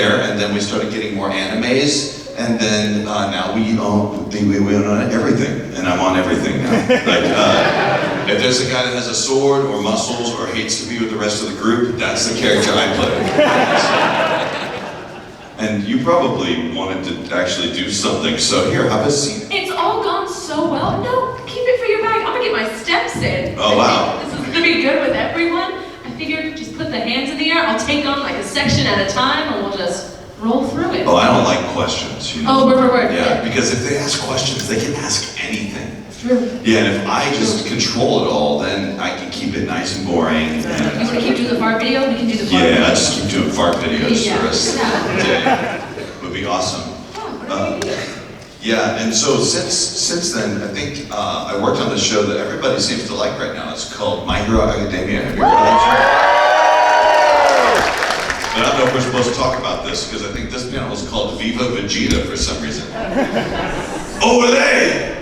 there, and then we started getting more animes, and then now we own everything, and I'm on everything now. Like, if there's a guy that has a sword or muscles or hates to be with the rest of the group, that's the character I play. And you probably wanted to actually do something, so here, have a seat. It's all gone so well. No, keep it for your bag. I'm gonna get my steps in. Oh, wow. This is gonna be good with everyone. I figured just put the hands in the air. I'll take on like a section at a time, and we'll just roll through it. Oh, I don't like questions, you know? Oh, word. Yeah, because if they ask questions, they can ask anything. True. Yeah, and if I just control it all, then I can keep it nice and boring. You want to keep doing the fart video? We can do the fart video. Yeah, I just keep doing fart videos for the rest of the day. Would be awesome. Yeah, and so since then, I think I worked on this show that everybody seems to like right now. It's called My Hero Academia. Have you heard of that show? But I don't know if we're supposed to talk about this because I think this panel is called VIVA VEGETA for some reason. Over there!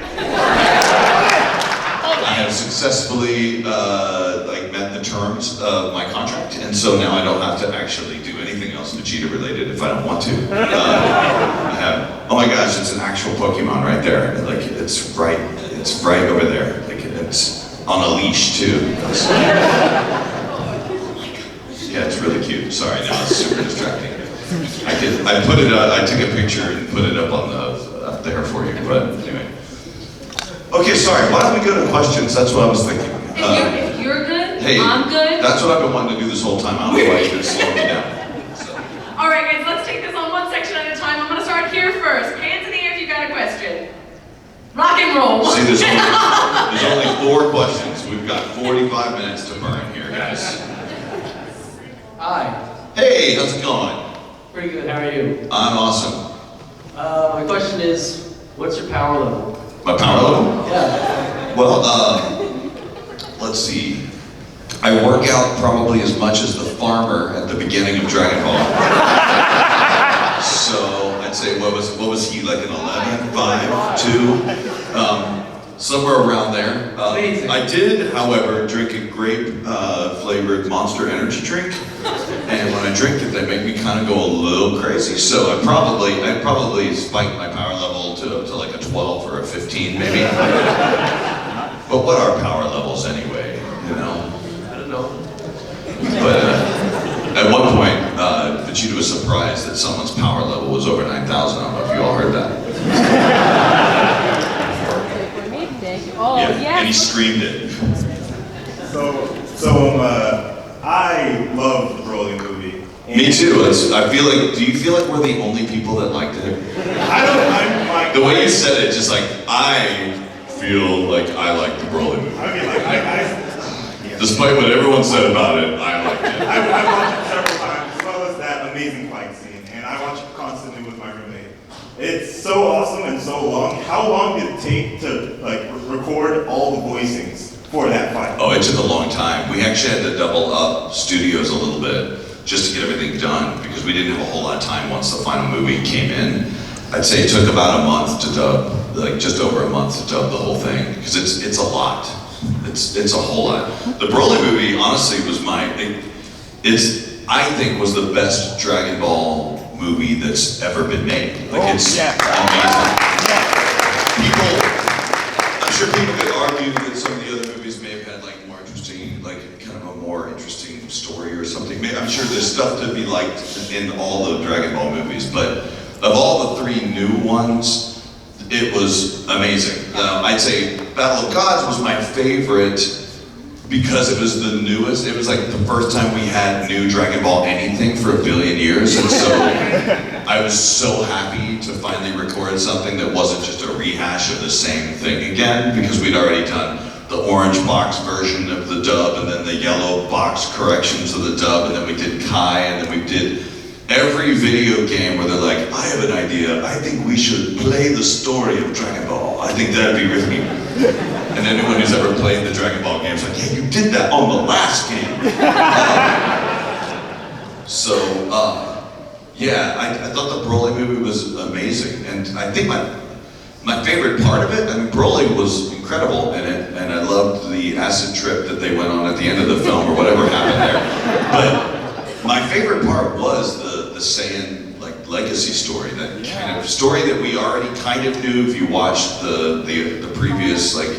I have successfily met the terms of my contract, and so now I don't have to actually do anything else Vegeta related if I don't want to. I have, oh my gosh, it's an actual Pokemon right there. Like it's right over there. Like it's on a leash too. Yeah, it's really cute. Sorry, now it's super distracting. I put it. I took a picture and put it up on up there for you. But anyway. Okay, sorry. Why don't we go to questions? That's what I was thinking. If you're good, hey, I'm good. That's what I've been wanting to do this whole time. I don't know why you can slow me down. So. All right, guys. Let's take this on one section at a time. I'm gonna start here first. Hands in the air if you got a question. Rock and roll. See, there's only 4 questions. We've got 45 minutes to burn here, guys. Hi. Hey, how's it going? Pretty good, how are you? I'm awesome. My question is, what's your power level? My power level? Yeah. Well, let's see. I work out probably as much as the farmer at the beginning of Dragon Ball. So I'd say, what was he, like an 11, 5, 2? Somewhere around there. Amazing. I did, however, drink a grape flavored Monster Energy drink, and when I drink it, they make me kind of go a little crazy. So I'd probably spike my power level to like a 12 or a 15, maybe. But what are power levels anyway? You know? I don't know. But at one point, Vegeta was surprised that someone's power level was over 9,000. I don't know if you all heard that. Oh, Yeah, yes. and he screamed it. I love the Broly movie. Me too. I feel like. Do you feel like we're the only people that liked it? The way you said it, just like I feel like I like the Broly movie. I mean, yeah. Despite what everyone said about it, I liked it. I watched it several times, as well as that amazing fight scene, and I watch it constantly with my roommate. It's so awesome and so long. How long did it take to record all the voicings for that fight? Oh, it took a long time. We actually had to double up studios a little bit just to get everything done because we didn't have a whole lot of time once the final movie came in. I'd say it took about a month to dub, like just over a month to dub the whole thing because it's a lot. It's a whole lot. The Broly movie, honestly, was I think was the best Dragon Ball movie that's ever been made. Like it's amazing. I'm sure people could argue that some of the other movies may have had like more interesting, like kind of a more interesting story or something. I'm sure there's stuff to be liked in all the Dragon Ball movies, but of all the 3 new ones, it was amazing. I'd say Battle of Gods was my favorite because it was the newest. It was like the first time we had new Dragon Ball anything for 1 billion years, and so I was so happy to finally record something that wasn't just a rehash of the same thing again, because we'd already done the orange box version of the dub, and then the yellow box corrections of the dub, and then we did Kai, and then we did every video game where they're like, I have an idea, I think we should play the story of Dragon Ball. I think that'd be really And anyone who's ever played the Dragon Ball games like, yeah, you did that on the last game. I thought the Broly movie was amazing. And I think my favorite part of it, I mean, Broly was incredible in it, and I loved the acid trip that they went on at the end of the film or whatever happened there. But my favorite part was the Saiyan legacy story, that kind of story that we already kind of knew if you watched the previous like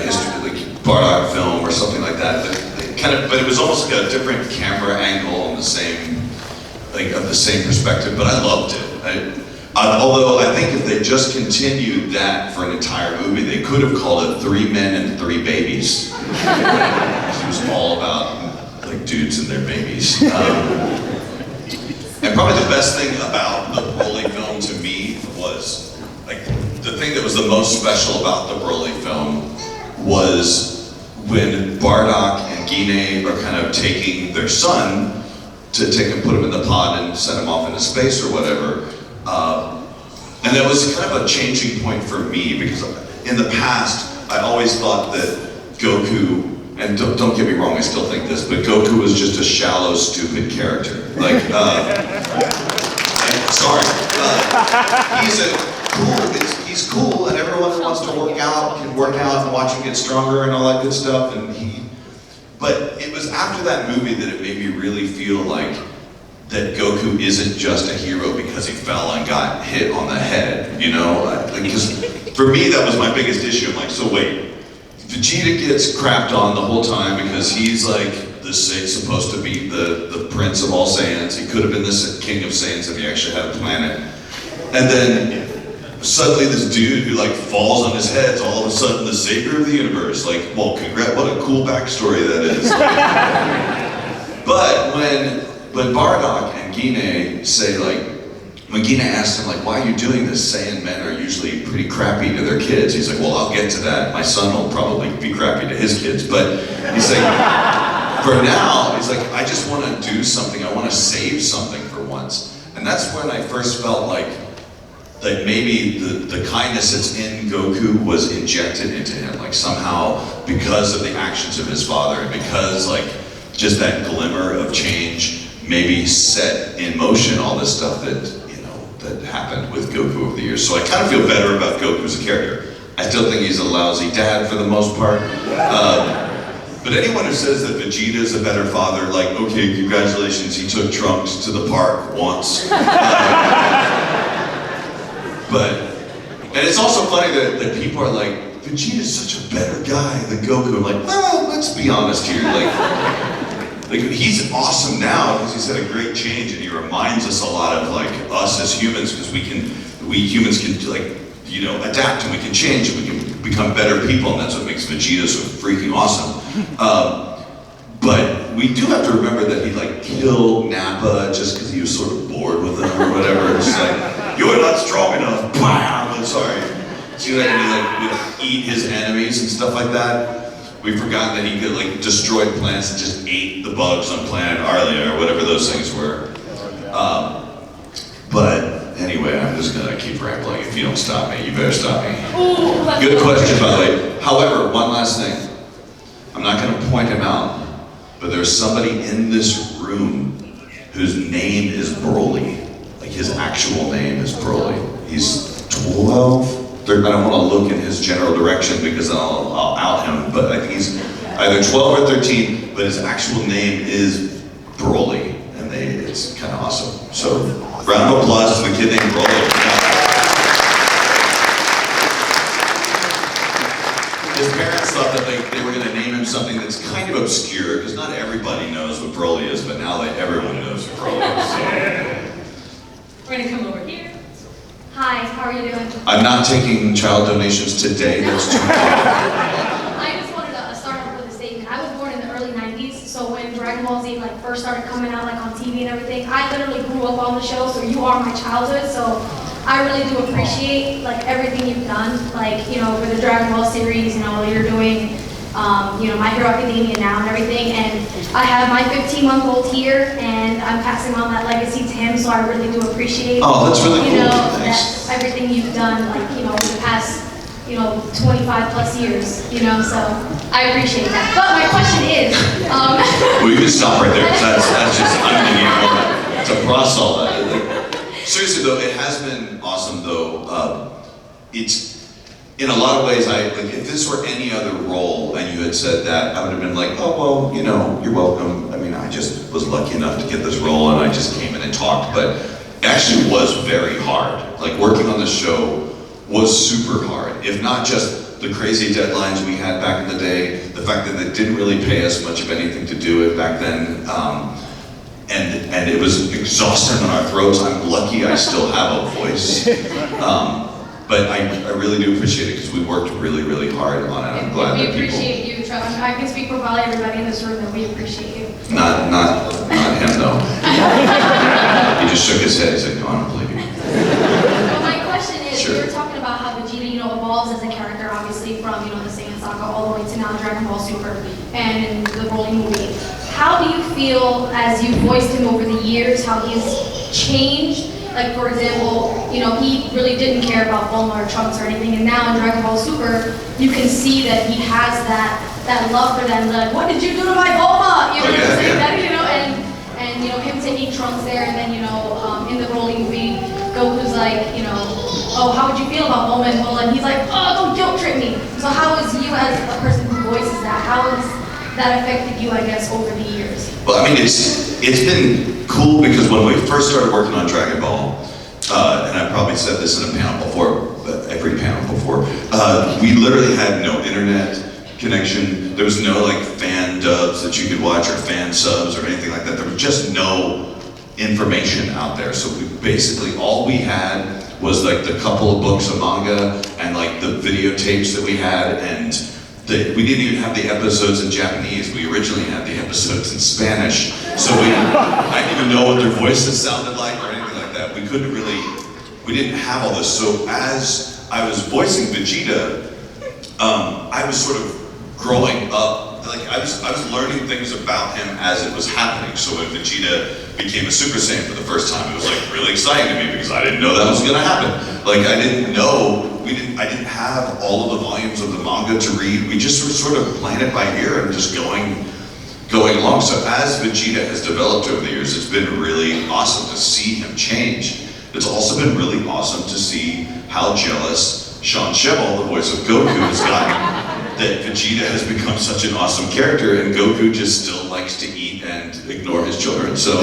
history, like Bardock film or something like that. But it was almost like a different camera angle on the same, like of the same perspective. But I loved it. Although I think if they just continued that for an entire movie, they could have called it 3 Men and 3 Babies. It was all about like dudes and their babies. And probably the best thing about the Broly film to me was, like, the thing that was the most special about the Broly film was when Bardock and Guinea are kind of taking their son to take and put him in the pod and send him off into space or whatever. And that was kind of a changing point for me, because in the past, I always thought that Goku, and don't get me wrong, I still think this, but Goku was just a shallow, stupid character. Like, he's cool, and everyone who wants to work out can work out and watch him get stronger and all that good stuff. But it was after that movie that it made me really feel like that Goku isn't just a hero because he fell and got hit on the head, you know? Because for me, that was my biggest issue. I'm like, so wait, Vegeta gets crapped on the whole time because he's like supposed to be the prince of all Saiyans. He could have been the king of Saiyans if he actually had a planet. And then suddenly this dude who like falls on his head is all of a sudden the savior of the universe. Like, well, what a cool backstory that is. But when Bardock and Guinea say, like, when Guinea asks him, like, why are you doing this? Saiyan men are usually pretty crappy to their kids. He's like, well, I'll get to that. My son will probably be crappy to his kids. But he's like, for now, he's like, I just want to do something. I want to save something for once. And that's when I first felt like maybe the kindness that's in Goku was injected into him. Like somehow, because of the actions of his father, and because like just that glimmer of change maybe set in motion all this stuff that, you know, that happened with Goku over the years. So I kind of feel better about Goku as a character. I still think he's a lousy dad for the most part. But anyone who says that Vegeta is a better father, like, okay, congratulations, he took Trunks to the park once. And it's also funny that people are like, Vegeta's such a better guy than Goku. I'm like, well, let's be honest here. Like he's awesome now because he's had a great change, and he reminds us a lot of like us as humans, because we humans can like, you know, adapt, and we can change, and we can become better people, and that's what makes Vegeta so freaking awesome. But we do have to remember that he like killed Nappa just because he was sort of bored with him or whatever. It's like, you're not strong enough. Bam! I'm sorry. See that? And he like eat his enemies and stuff like that. We've forgotten that he could like destroy plants and just ate the bugs on planet Arlia or whatever those things were. But anyway, I'm just gonna keep rambling. If you don't stop me, you better stop me. Good question, by the way. However, one last thing. I'm not gonna point him out, but there's somebody in this room whose name is Broly. Like his actual name is Broly. He's 12. I don't want to look in his general direction because I'll out him, but I think he's either 12 or 13, but his actual name is Broly, and it's kind of awesome. So, round of applause to the kid named Broly. His parents thought that they were going to name him something that's kind of obscure, because not everybody knows what Broly is, but now everyone knows what Broly is. So. We're going to come over here. Hi, how are you doing? I'm not taking child donations today, that's too much. I just wanted to start off with a statement. I was born in the early 90s, so when Dragon Ball Z like first started coming out like on TV and everything, I literally grew up on the show, so you are my childhood, so I really do appreciate like everything you've done, like, you know, for the Dragon Ball series, you know, you're doing, you know, My Hero Academia now and everything, and I have my 15-month-old here, and I'm passing on that legacy to him, so I really do appreciate, oh, that's really cool. You know, thanks. that everything you've done, like, you know, for the past, you know, 25 plus years, you know, so I appreciate that. But my question is, well, you can stop right there. That's just, I'm gonna need more to process all that. Seriously though, it has been awesome though. It's, in a lot of ways, like, if this were any other role and you had said that, I would have been like, oh, well, you know, you're welcome. I mean, I just was lucky enough to get this role and I just came in and talked. But actually was very hard. Like working on the show was super hard. If not just the crazy deadlines we had back in the day, the fact that they didn't really pay us much of anything to do it back then, and it was exhausting on our throats. I'm lucky I still have a voice. But I really do appreciate it because we worked really, really hard on it. I'm glad that We people... appreciate you, Trevor. I can speak for probably everybody in this room that we appreciate you. Not him though. He just shook his head. He said, "No, I don't believe you." But my question is, Sure. we were talking about how Vegeta, evolves as a character, obviously from, the Saiyan Saga all the way to now Dragon Ball Super and in the Broly movie. How do you feel as you voiced him over the years, how he's changed? Like, for example, he really didn't care about Bulma or Trunks or anything, and now in Dragon Ball Super, you can see that he has that love for them. Like, what did you do to my Bulma? You know what I'm saying? And him taking Trunks there, and then in the Broly movie, Goku's like, oh, how would you feel about Bulma and Bulma? And he's like, oh, don't guilt trip me. So how is you as a person who voices that? How has that affected you, I guess, over the years? Well, I mean, it's been cool because when we first started working on Dragon Ball, and I probably said this in a panel before, every panel before, we literally had no internet connection. There was no like fan dubs that you could watch or fan subs or anything like that. There was just no information out there. So we basically, all we had was like the couple of books of manga and like the videotapes that we had, and we didn't even have the episodes in Japanese. We originally had the episodes in Spanish. So I didn't even know what their voices sounded like or anything like that. We didn't have all this. So as I was voicing Vegeta, I was sort of growing up. Like I was learning things about him as it was happening. So when Vegeta became a Super Saiyan for the first time, it was like really exciting to me because I didn't know that was gonna happen. Like I didn't have have all of the volumes of the manga to read. We just were sort of playing it by ear and just going along. So as Vegeta has developed over the years, it's been really awesome to see him change. It's also been really awesome to see how jealous Sean Shemmel, the voice of Goku, has gotten that Vegeta has become such an awesome character and Goku just still likes to eat and ignore his children. So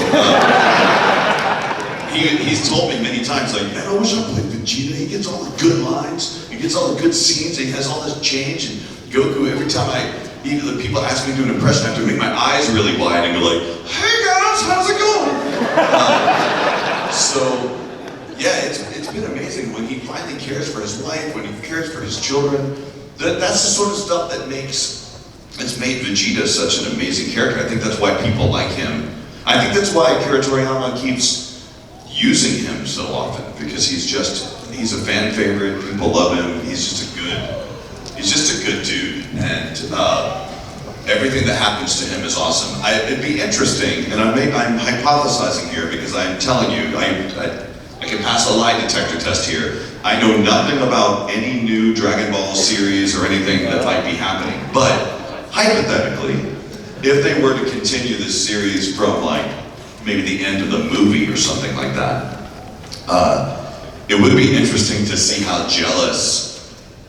he's told me many times, like, man, I wish I played Vegeta. He gets all the good lines, he gets all the good scenes, he has all this change. And Goku, every time the people ask me to do an impression, I have to make my eyes really wide and go like, hey guys, how's it going? So, yeah, it's been amazing when he finally cares for his wife, when he cares for his children. That's the sort of stuff that's made Vegeta such an amazing character. I think that's why people like him. I think that's why Akira Toriyama keeps using him so often, because he's a fan favorite, people love him, he's just a good dude, and everything that happens to him is awesome. It'd be interesting, and I'm hypothesizing here because I'm telling you, I can pass a lie detector test here. I know nothing about any new Dragon Ball series or anything that might be happening, but hypothetically, if they were to continue this series from like maybe the end of the movie or something like that, it would be interesting to see how jealous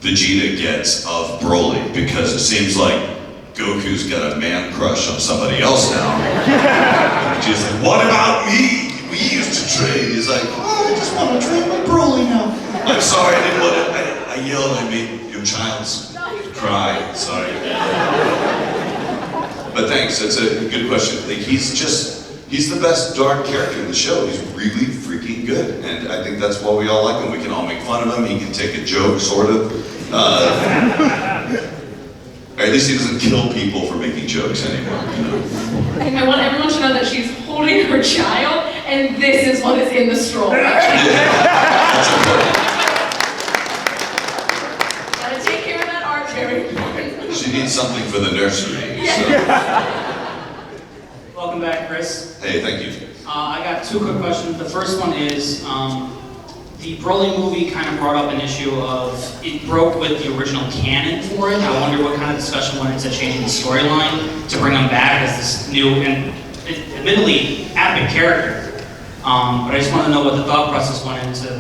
Vegeta gets of Broly, because it seems like Goku's got a man crush on somebody else now. And Vegeta's like, what about me? We used to trade. He's like, oh, I just want to trade with Broly now. I'm sorry, I didn't want to, I yelled, I made your child cry, sorry. But thanks, that's a good question. Like, he's the best dark character in the show. He's really freaking good. And I think that's why we all like him. We can all make fun of him. He can take a joke, sort of. Or at least he doesn't kill people for making jokes anymore, you know? I want everyone to know that she's holding her child, and this is what is in the stroller. That's important. Gotta take care of that art, very important. She needs something for the nursery. Welcome back, Chris. So. Hey, thank you. I got two quick questions. The first one is, the Broly movie kind of brought up an issue of, it broke with the original canon for it. I wonder what kind of discussion went into changing the storyline to bring him back as this new and admittedly epic character. But I just want to know what the thought process went into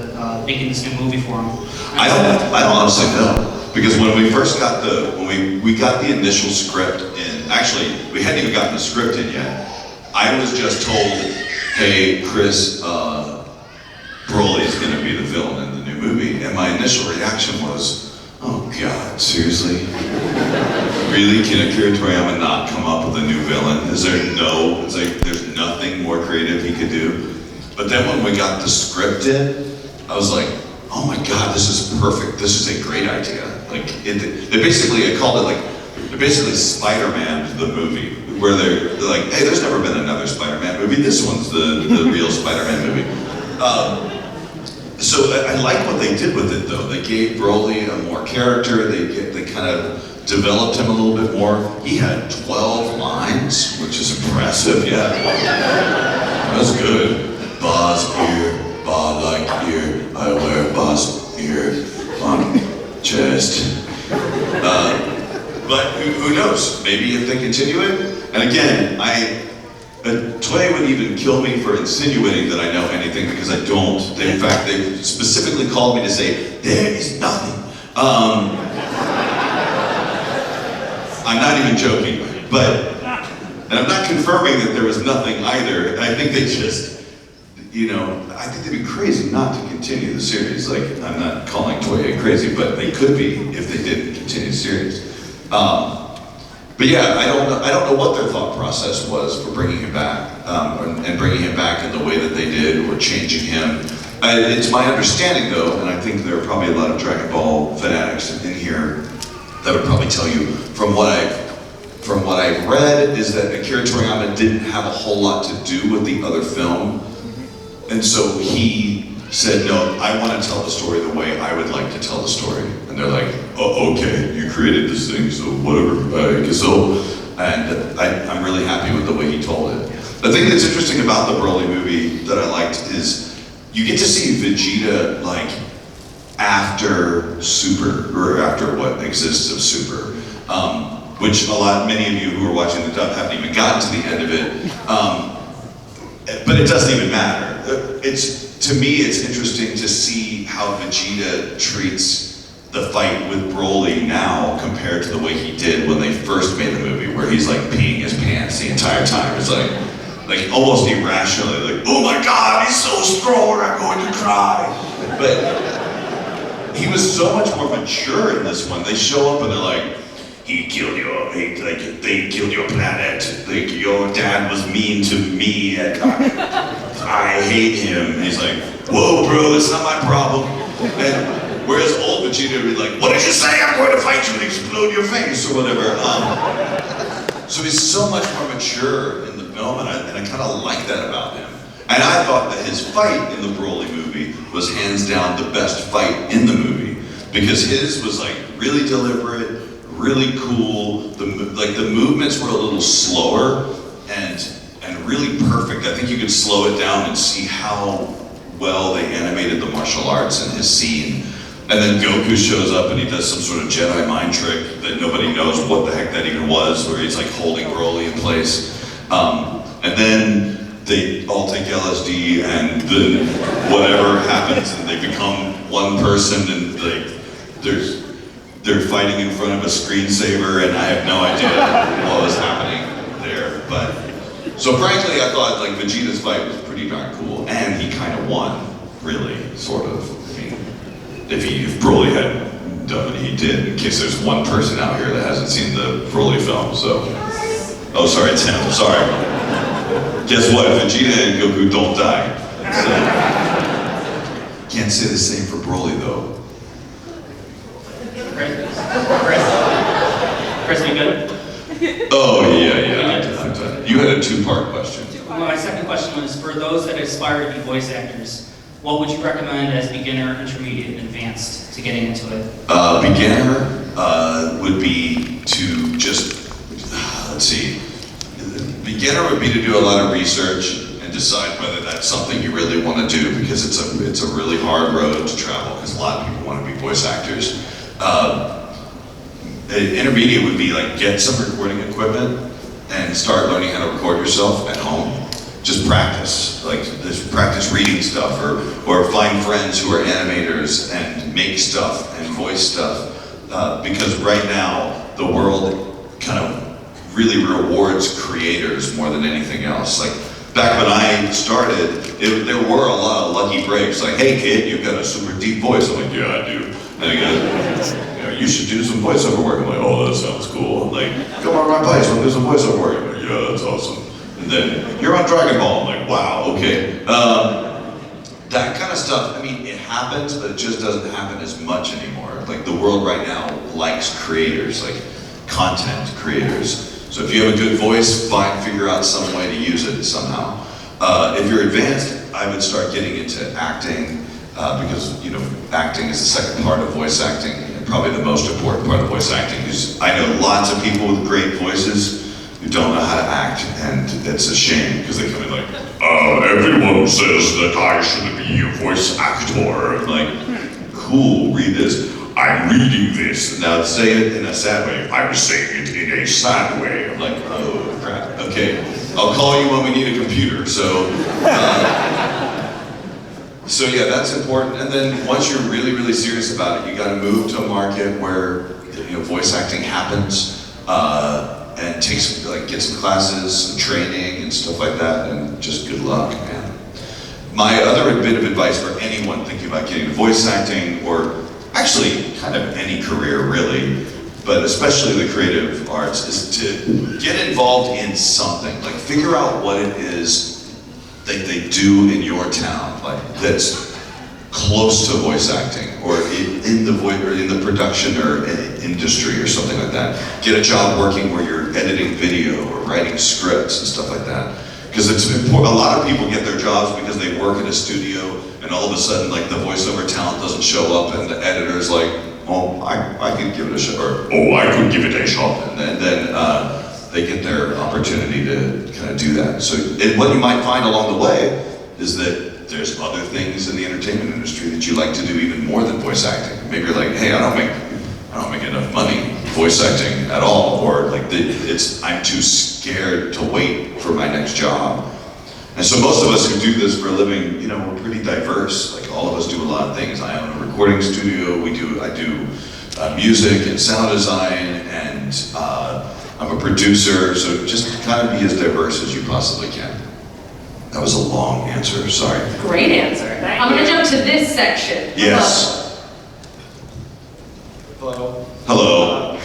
making this new movie for him. I don't honestly know. Because when we first got we got the initial script in, actually, we hadn't even gotten the script in yet. I was just told, hey, Chris, Broly's gonna be the villain in the new movie. And my initial reaction was, oh God, seriously? Really, can Akira Toriyama not come up with a new villain? It's like, there's nothing more creative he could do. But then when we got the script in, I was like, oh my God, this is perfect. This is a great idea. Like, I called it like, they're basically Spider-Man the movie, where they're like, hey, there's never been another Spider-Man movie. This one's the real Spider-Man movie. So I like what they did with it though. They gave Broly a more character. They kind of developed him a little bit more. He had 12 lines, which is impressive, yeah. That's good. Boss ear, ba like ear, I wear boss ear on chest. But who knows? Maybe if they continue it. And again, Toei would even kill me for insinuating that I know anything because I don't. In fact, they specifically called me to say, there is nothing. I'm not even joking, and I'm not confirming that there was nothing either. I think they just, I think they'd be crazy not to continue the series. Like, I'm not calling Toei crazy, but they could be if they didn't continue the series. But yeah, I don't know what their thought process was for bringing him back, and bringing him back in the way that they did, or changing him. It's my understanding though, and I think there are probably a lot of Dragon Ball fanatics in here that would probably tell you, from what I've read, is that Akira Toriyama didn't have a whole lot to do with the other film, and so he said, no, I want to tell the story the way I would like to tell the story. And they're like, oh, okay, you created this thing, so whatever, I guess so. And I'm really happy with the way he told it. The thing that's interesting about the Broly movie that I liked is you get to see Vegeta like after Super, or after what exists of Super. Which many of you who are watching the dub haven't even gotten to the end of it. But it doesn't even matter. To me, it's interesting to see how Vegeta treats the fight with Broly now compared to the way he did when they first made the movie, where he's like peeing his pants the entire time. It's like almost irrationally, like, oh my God, he's so strong, I'm going to cry. But he was so much more mature in this one. They show up and they're like, they killed your planet. Like, your dad was mean to me. I hate him. And he's like, whoa, bro, that's not my problem. And whereas old Vegeta would be like, what did you say? I'm going to fight you and explode your face, or whatever. So he's so much more mature in the film, and I kind of like that about him. And I thought that his fight in the Broly movie was hands down the best fight in the movie, because his was like really deliberate, really cool. The movements were a little slower and really perfect. I think you could slow it down and see how well they animated the martial arts in his scene. And then Goku shows up and he does some sort of Jedi mind trick that nobody knows what the heck that even was, where he's like holding Broly in place. And then they all take LSD, and then whatever happens, and they become one person, and they're fighting in front of a screensaver, and I have no idea what was happening there. But so frankly, I thought like Vegeta's fight was pretty darn cool, and he kind of won, really, sort of. I mean, if Broly had done what he did, in case there's one person out here that hasn't seen the Broly film, so. Oh, sorry, Tim, sorry. Guess what, Vegeta and Goku don't die. So. Can't say the same for Broly, though. Chris, you good? Oh, yeah, I'm done. You had a two-part question. Well, my second question was, for those that aspire to be voice actors, what would you recommend as beginner, intermediate, and advanced to getting into it? Beginner would be to just, let's see. Beginner would be to do a lot of research and decide whether that's something you really want to do, because it's a really hard road to travel, because a lot of people want to be voice actors. Intermediate would be like, get some recording equipment and start learning how to record yourself at home. Just practice, just practice reading stuff, or find friends who are animators and make stuff and voice stuff. Because right now, the world kind of really rewards creators more than anything else. Like, back when I started, there were a lot of lucky breaks, like, hey kid, you've got a super deep voice. I'm like, yeah, I do. And he goes, you know, you should do some voiceover work. I'm like, oh, that sounds cool. I'm like, come on my place, we'll do some voiceover work. I'm like, yeah, that's awesome. And then, you're on Dragon Ball. I'm like, wow, okay. That kind of stuff, I mean, it happens, but it just doesn't happen as much anymore. Like, the world right now likes creators, like content creators. So if you have a good voice, figure out some way to use it somehow. If you're advanced, I would start getting into acting, because, you know, acting is the second part of voice acting, and probably the most important part of voice acting. Because I know lots of people with great voices who don't know how to act, and it's a shame, because they come in like, everyone says that I should be a voice actor. I'm like, cool, read this. I'm reading this. Now say it in a sad way. I'm saying it in a sad way. I'm like, oh crap, okay. I'll call you when we need a computer, so. So yeah, that's important. And then once you're really, really serious about it, you gotta move to a market where, you know, voice acting happens, and get some classes, some training and stuff like that, and just good luck, man. My other bit of advice for anyone thinking about getting into voice acting, or actually kind of any career really, but especially the creative arts, is to get involved in something. Like, figure out what it is that they do in your town, like that's close to voice acting, or in the production or industry or something like that. Get a job working where you're editing video or writing scripts and stuff like that. Because it's important. A lot of people get their jobs because they work in a studio, and all of a sudden, like, the voiceover talent doesn't show up, and the editor's like, oh, I could give it a shot, or oh, I could give it a shot, and then they get their opportunity to kind of do that. So what you might find along the way is that there's other things in the entertainment industry that you like to do even more than voice acting. Maybe you're like, hey, I don't make enough money voice acting at all, or like I'm too scared to wait for my next job. And so most of us who do this for a living, you know, we're pretty diverse. Like, all of us do a lot of things. I own a recording studio. I do music and sound design, and I'm a producer. So just kind of be as diverse as you possibly can. That was a long answer, sorry. Great answer. I'm gonna jump to this section. Yes. Hello. Hello.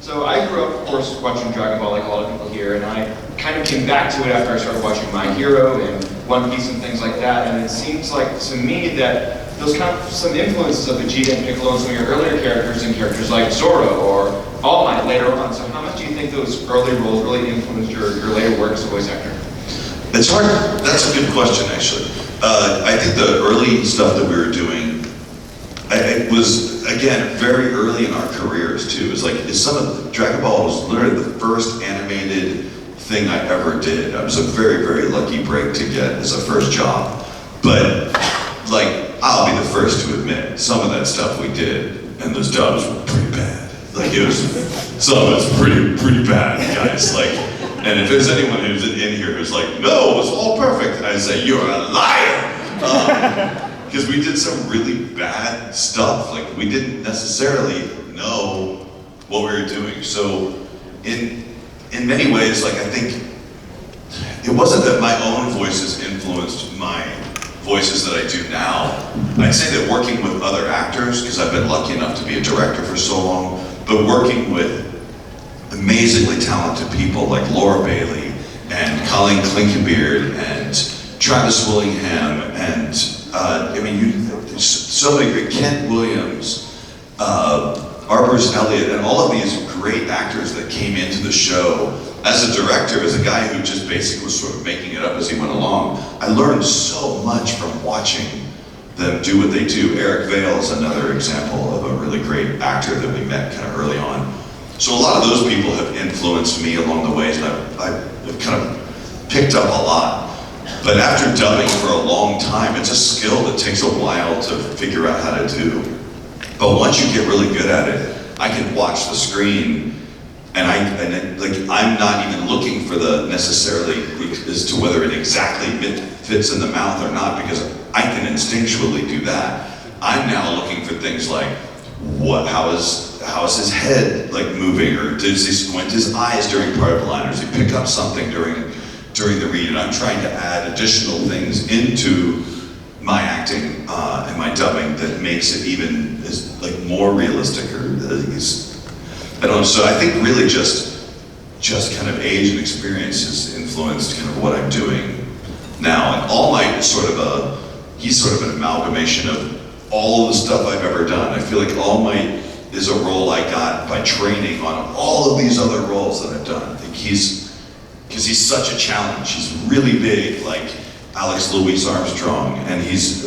So I grew up, of course, watching Dragon Ball like a lot of people here, and I kind of came back to it after I started watching My Hero and One Piece and things like that, and it seems like to me that those kind of some influences of Vegeta and Piccolo and some of your earlier characters and characters like Zoro or All Might later on. So how much do you think those early roles really influenced your later work as a voice actor? It's hard. That's a good question, actually. I think the early stuff that we were doing, it was, again, very early in our careers, too. It's like, Dragon Ball was literally the first animated thing I ever did. I was a very, very lucky break to get as a first job. But, like, I'll be the first to admit, some of that stuff we did, and those jobs were pretty bad. Like, some of it's pretty bad, guys. Like, and if there's anyone who's in here who's like, no, it's all perfect, I'd say, you're a liar! Because we did some really bad stuff. Like, we didn't necessarily know what we were doing. So, in many ways, like, I think, it wasn't that my own voices influenced my voices that I do now. I'd say that working with other actors, because I've been lucky enough to be a director for so long, but working with amazingly talented people like Laura Bailey and Colleen Klinkenbeard and Travis Willingham and so many great, Kent Williams, Arbors Elliott, and all of these great actors that came into the show. As a director, as a guy who just basically was sort of making it up as he went along, I learned so much from watching them do what they do. Eric Vale is another example of a really great actor that we met kind of early on. So a lot of those people have influenced me along the ways, and I've kind of picked up a lot. But after dubbing for a long time, it's a skill that takes a while to figure out how to do. But once you get really good at it, I can watch the screen, and I'm not even looking for the necessarily as to whether it exactly fits in the mouth or not, because I can instinctually do that. I'm now looking for things like, how is his head like moving, or does he squint his eyes during part of the line, or does he pick up something during the read? And I'm trying to add additional things into my acting and my dubbing that makes it even like more realistic, or I don't know. So I think really just kind of age and experience has influenced kind of what I'm doing now. And All Might is he's sort of an amalgamation of all of the stuff I've ever done. I feel like All Might is a role I got by training on all of these other roles that I've done. I think because he's such a challenge. He's really big, like Alex Louis Armstrong, and he's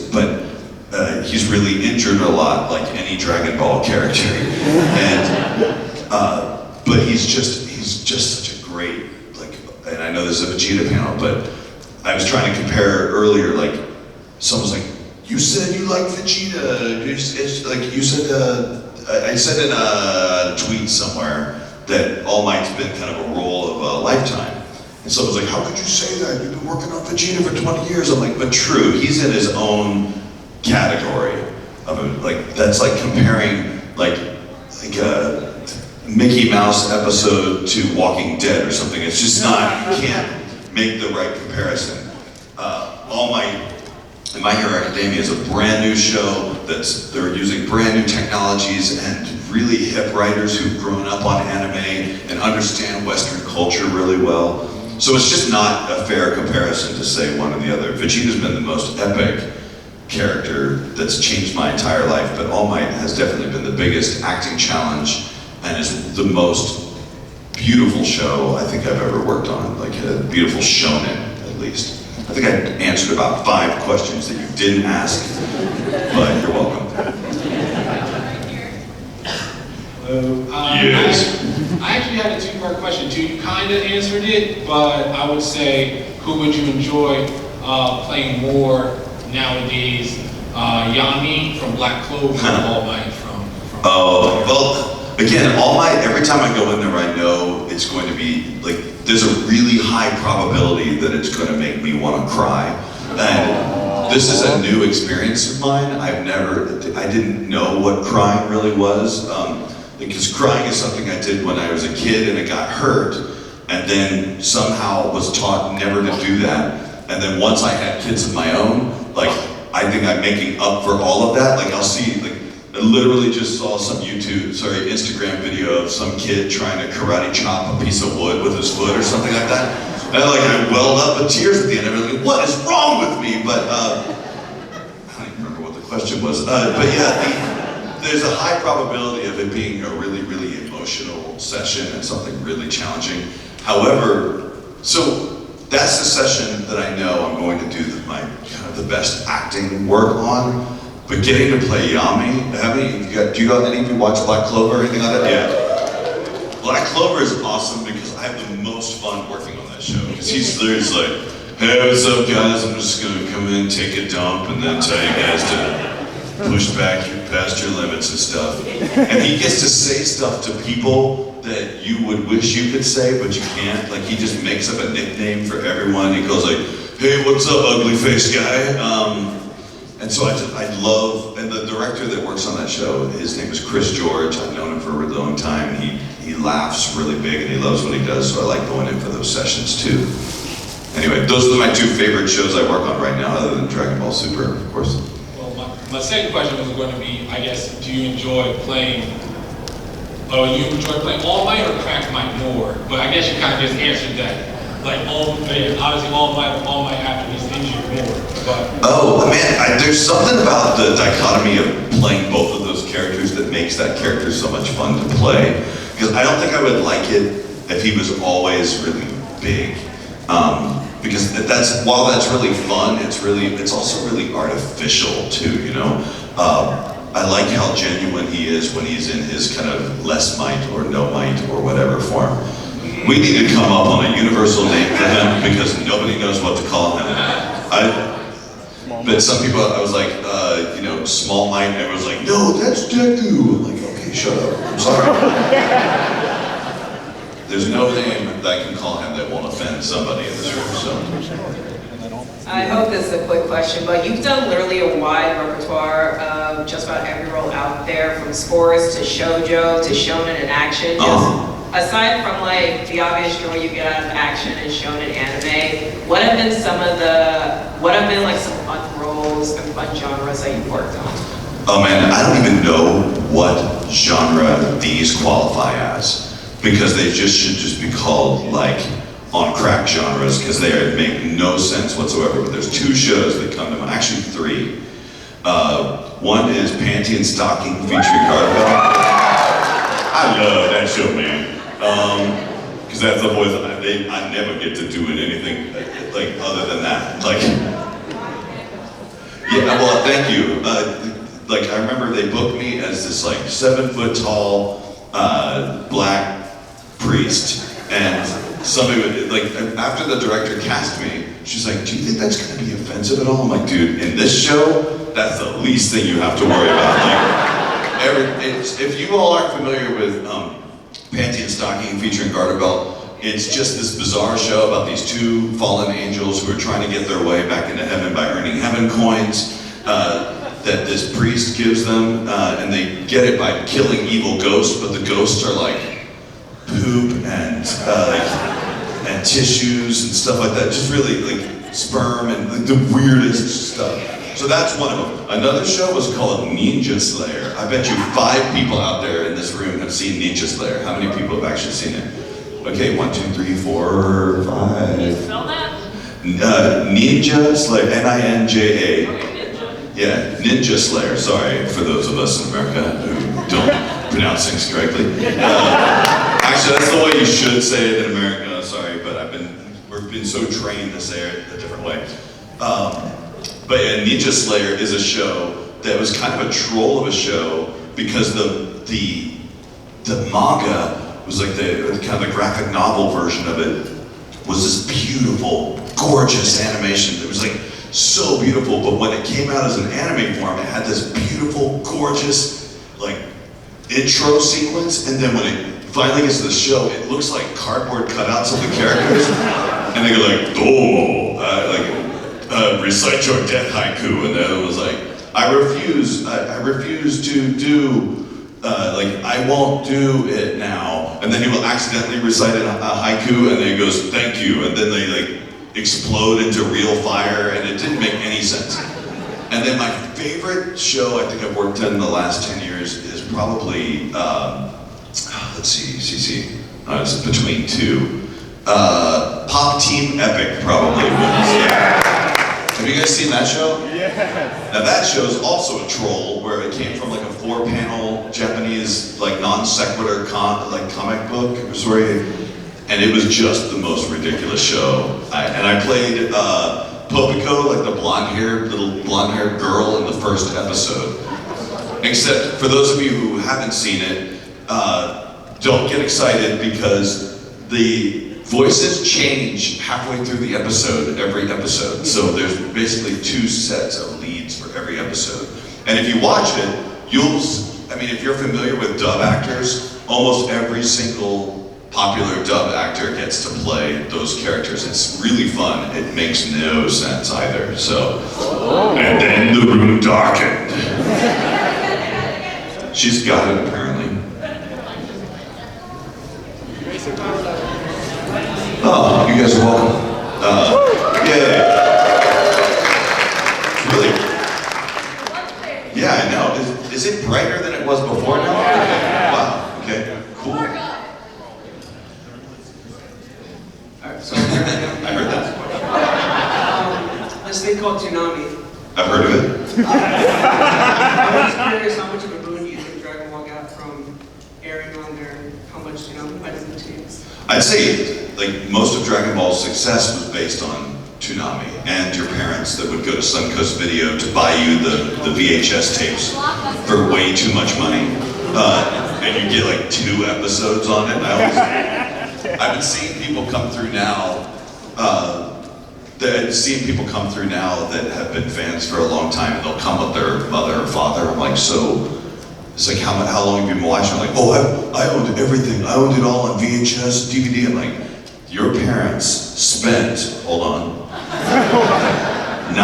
really injured a lot, like any Dragon Ball character. But he's just such a great, like, and I know this is a Vegeta panel, but I was trying to compare earlier, like, someone's like, you said you like Vegeta, it's like you said, I said in a tweet somewhere that All Might's been kind of a role of a lifetime. And someone's like, how could you say that? You've been working on Vegeta for 20 years. I'm like, but true, he's in his own category of it. Like, that's like comparing like a Mickey Mouse episode to Walking Dead or something. It's just not, you can't make the right comparison. All Might and My Hero Academia is a brand new show they're using brand new technologies and really hip writers who've grown up on anime and understand Western culture really well. So it's just not a fair comparison to say one or the other. Vegeta's been the most epic character that's changed my entire life, but All Might has definitely been the biggest acting challenge and is the most beautiful show I think I've ever worked on, like a beautiful shonen, at least. I think I answered about 5 questions that you didn't ask, but you're welcome. Yes. I actually had a 2-part question too. You kind of answered it, but I would say, who would you enjoy playing more nowadays? Yami from Black Clover, or All Might from Oh, well, again, All Might, every time I go in there, I know it's going to be, like, there's a really high probability that it's going to make me want to cry. And this is a new experience of mine. I didn't know what crying really was. Because crying is something I did when I was a kid and it got hurt, and then somehow was taught never to do that. And then once I had kids of my own, like, I think I'm making up for all of that. Like, I'll see, like, I literally just saw some Instagram video of some kid trying to karate chop a piece of wood with his foot or something like that. And I welled up with tears at the end. I was like, what is wrong with me? But I don't even remember what the question was. But yeah, there's a high probability of it being a really, really emotional session and something really challenging. However, so that's the session that I know I'm going to do the best acting work on. But getting to play Yami, do you any of you watch Black Clover or anything like that? Yeah. Black Clover is awesome because I have the most fun working on that show. Because he's literally like, hey, what's up guys? I'm just gonna come in, take a dump, and then tell you guys to push back past your limits and stuff. And he gets to say stuff to people that you would wish you could say, but you can't. Like, he just makes up a nickname for everyone. He goes like, hey, what's up, ugly face guy? And so I love, and the director that works on that show, his name is Chris George. I've known him for a really long time, and he laughs really big, and he loves what he does, so I like going in for those sessions too. Anyway, those are my 2 favorite shows I work on right now, other than Dragon Ball Super, of course. My second question was going to be, I guess, do you enjoy playing All Might or Crack Might more? But I guess you kind of just answered that. Like, obviously All Might after he's injured more. But oh man, there's something about the dichotomy of playing both of those characters that makes that character so much fun to play. Because I don't think I would like it if he was always really big. Because while that's really fun, it's also really artificial too, you know? I like how genuine he is when he's in his kind of less might or no might or whatever form. We need to come up on a universal name for him because nobody knows what to call him. But some people, I was like, small might, and everyone's like, no, that's Deku. I'm like, okay, shut up, I'm sorry. There's no name that I can call him that won't offend somebody in this room, so. I hope this is a quick question, but you've done literally a wide repertoire of just about every role out there, from sports to shoujo to shonen and action. Aside from like the obvious joy you get out of action and shonen anime, what have been some fun roles titles and fun genres that you've worked on? Oh man, I don't even know what genre these qualify as, because they should just be called like on crack genres, because they make no sense whatsoever. But there's 2 shows that come to mind, actually 3. One is Panty and Stocking featuring Carter. I love that show, man. Because that's the voice I never get to do in anything like other than that. Like, yeah, well, thank you. Like, I remember they booked me as this like 7-foot-tall black priest, and somebody would, like, after the director cast me, she's like, "Do you think that's gonna be offensive at all?" I'm like, "Dude, in this show, that's the least thing you have to worry about." Like, if you all aren't familiar with Panty and Stocking featuring Garter Belt, it's just this bizarre show about these 2 fallen angels who are trying to get their way back into heaven by earning heaven coins that this priest gives them, and they get it by killing evil ghosts, but the ghosts are like poop and tissues and stuff like that. Just really like sperm and like the weirdest stuff. So that's one of them. Another show was called Ninja Slayer. I bet you 5 people out there in this room have seen Ninja Slayer. How many people have actually seen it? Okay, 1, 2, 3, 4, 5. Can you spell that? Ninja Slayer, N-I-N-J-A. Okay, ninja. Yeah, Ninja Slayer. Sorry for those of us in America who don't pronounce things correctly. Actually, that's the way you should say it in America. Sorry, but we've been so trained to say it a different way. But yeah, Ninja Slayer is a show that was kind of a troll of a show, because the manga was like the kind of the graphic novel version of it was this beautiful, gorgeous animation. It was like so beautiful, but when it came out as an anime form, it had this beautiful, gorgeous like intro sequence, and then when it finally gets to the show, it looks like cardboard cutouts of the characters, and they go like, "Domo," recite your death haiku, and then it was like, I refuse to do, like, I won't do it now. And then he will accidentally recite a haiku, and then he goes, "Thank you," and then they like explode into real fire, and it didn't make any sense. And then my favorite show I think I've worked in the last 10 years is probably, let's see, it's between 2. Pop Team Epic probably was. Have you guys seen that show? Yeah. Now that show is also a troll, where it came from like a 4-panel Japanese like non sequitur comic book story, and it was just the most ridiculous show. I played Popiko, like the little blonde-haired girl in the first episode. Except for those of you who haven't seen it, don't get excited, because the voices change halfway through the episode, every episode. So there's basically 2 sets of leads for every episode. And if you watch it, if you're familiar with dub actors, almost every single popular dub actor gets to play those characters. It's really fun. It makes no sense either. So, and then the room darkened. She's got it apparently. Oh, you guys are welcome. Yeah. Really? Yeah, I know. Is it brighter than it was before now? Wow. Okay. Cool. Alright, so I heard that. This thing called Toonami. I've heard of it. I was curious how much of a boon you think Dragon Ball got from airing on there, and how much might have been to you? I'd say like most of Dragon Ball's success was based on Toonami and your parents that would go to Suncoast Video to buy you the VHS tapes for way too much money, and you get like 2 episodes on it. I've been seeing people come through now. Seeing people come through now that have been fans for a long time, and they'll come with their mother or father. I'm like, so. It's like, how long have you been watching? I'm like, oh, I owned everything. I owned it all on VHS, DVD. I'm like, your parents spent, hold on, $9,000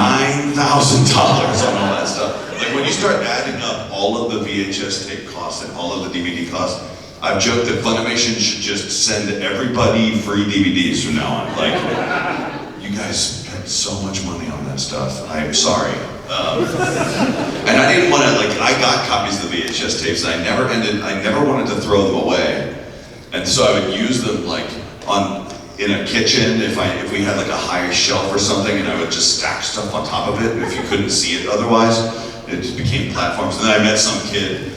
on all that stuff. Like when you start adding up all of the VHS tape costs and all of the DVD costs, I've joked that Funimation should just send everybody free DVDs from now on. Like, you guys spent so much money on that stuff. I'm sorry. And I didn't want to, like, I got copies of the VHS tapes, and I never wanted to throw them away. And so I would use them, like, in a kitchen, if we had, like, a higher shelf or something, and I would just stack stuff on top of it, if you couldn't see it otherwise. It just became platforms. And then I met some kid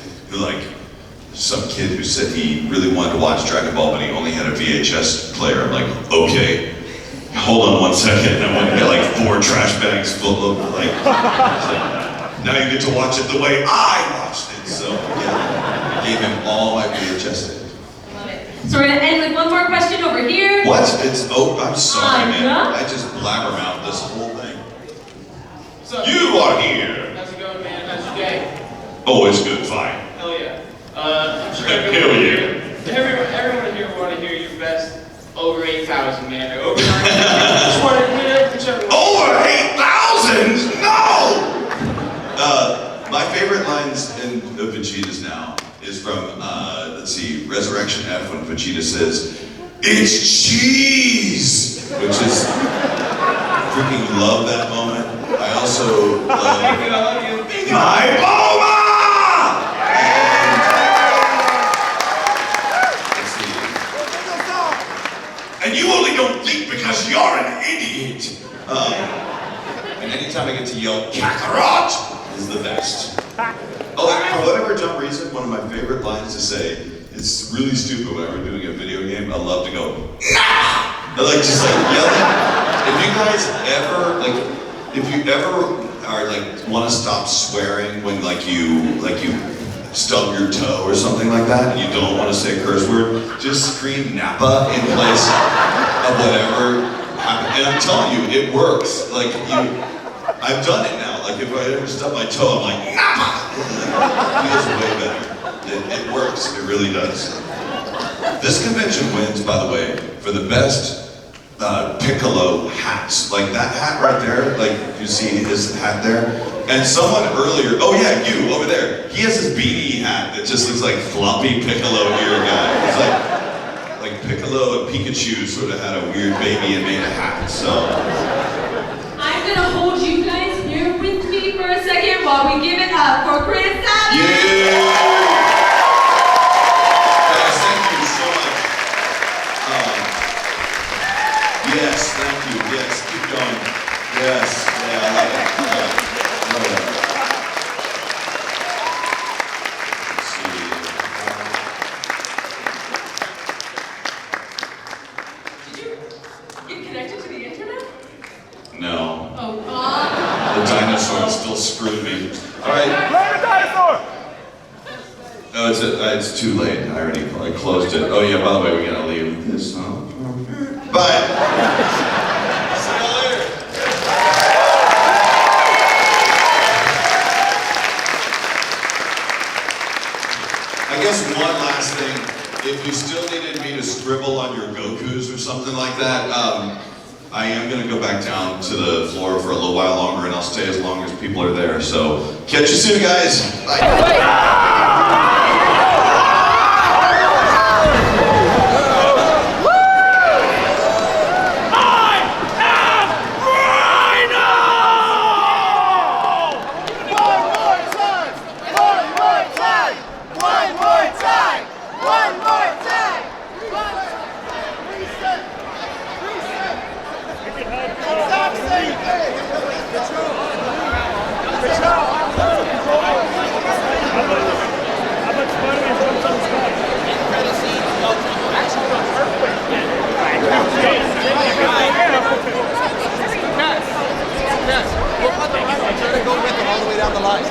who said he really wanted to watch Dragon Ball, but he only had a VHS player. I'm like, okay, hold on one second. And I went and got like 4 trash bags full of like, now you get to watch it the way I watched it. So yeah, I gave him all my VHS tapes. Love it. So we're gonna end with one more question over here. What? I'm sorry, man. Yeah? I just blabber out this whole thing. What's up? You are here. How's it going, man? How's your day? Oh, it's good, fine. Hell yeah. I'm sure everyone Hell yeah. here, everyone here want to hear your best over 8,000, man. Or over 9,000. Just want to hear whichever one. Over 8,000? No! My favorite lines in Vegeta's now is from, let's see, Resurrection F, when Vegeta says, "It's cheese!" Which is, freaking love that moment. I also love, Thank you, I love you. Thank you. my Bulma! Let's see. And you only don't think because you're an idiot. And anytime I get to yell, Kakarot is the best. Oh, and for whatever dumb reason, one of my favorite lines to say, it's really stupid when we're doing a video game, I love to go, nah! I like just like yelling. If you ever are like want to stop swearing when like you stub your toe or something like that, and you don't want to say a curse word, just scream Nappa in place of whatever happened. And I'm telling you, it works. Like I've done it now. Like if I ever stub my toe, I'm like Nappa. It feels way better. It works. It really does. This convention wins, by the way, for the best Piccolo hats. Like that hat right there, like you see his hat there. And someone earlier, oh yeah, you over there, he has this beanie hat that just looks like floppy Piccolo ear guy. It's like Piccolo and Pikachu sort of had a weird baby and made a hat, so. I'm gonna hold you guys here with me for a second while we give it up for Chris Sabat. Yeah! Guys, thank you so much. Yes, thank you. Yes, keep going. Yes, yeah, I love it. Love it. Let's see. Did you get connected to the internet? No. Oh, The dinosaur still screwed me. All right. Play the dinosaur! No, it's too late. I closed it. Oh yeah, by the way, we gotta leave this. Bye. See you later. I guess one last thing. If you still needed me to scribble on your Gokus or something like that, I am gonna go back down to the floor for a little while longer, and I'll stay as long as people are there. So catch you soon, guys. Bye. All the way down the line.